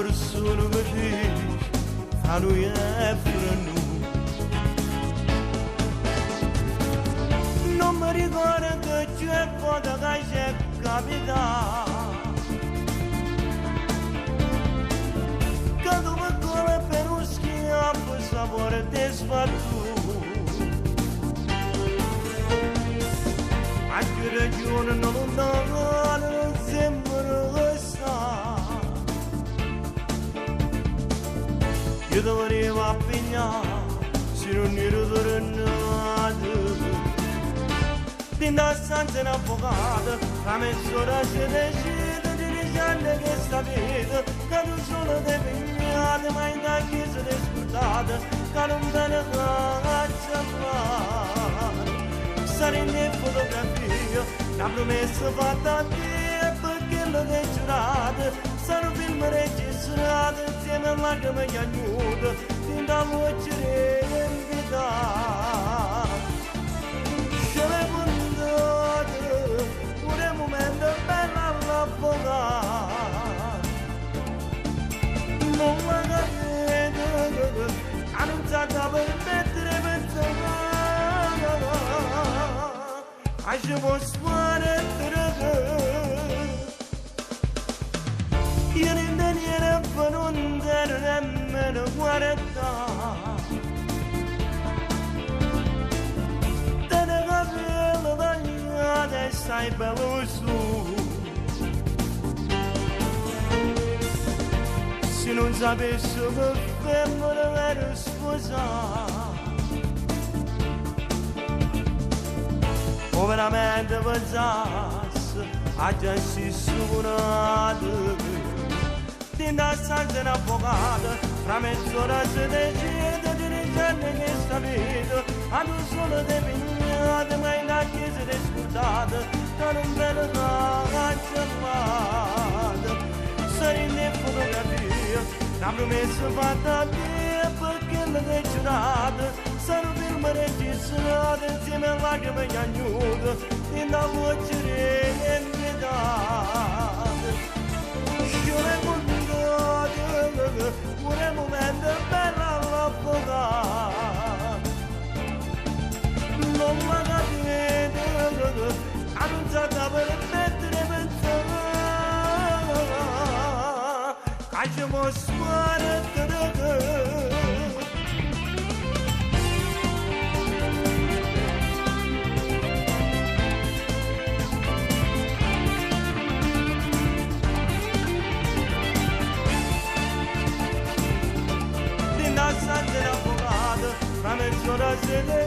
persona che dice fa lui è pure noi. Non mi ricordo che c'è cosa che c'è capitato, che dove corre per un schiaffo sapore desfatto. A che ragione non lontano sembra questa, io dovevo appigliare se non ero tornato. Dinda stanza un avvocato, la mezz'ora si decide di dicendo che sta vita, che non solo te pigliate, ma in da chiesa te scordate, che non te ne caccia mai. Sarei fotografia, la promessa fatta a te, perché l'ho giurato, sarà film registrato, insieme a lacrime che aiuta, dinda voce reinvitata. Pure momento bello all'avvocato, non la credo, annunciata per mettere pensare, a ci posso fare io non tenere per non dare nemmeno guardare. Stai bello su, se non sapessi che femmina ero sposato, o veramente pensassi a già si suonato. Dinda stanza un avvocato, fra mezz'ora si decide di dicerne che sta vita, a non solo te pigliate, ma in la chiesa te scordate, che non ve ne cancellate. Sarei in fotografia, la promessa fatta a te, perché l'ho giurato, sarà film registrato, insieme a lacrime che aiuta, in la voce reinvitata. Pure momento bello all'avvocato, non la capite, annunciata per mettere pensare, che ci posso fare. La mezz'ora se ne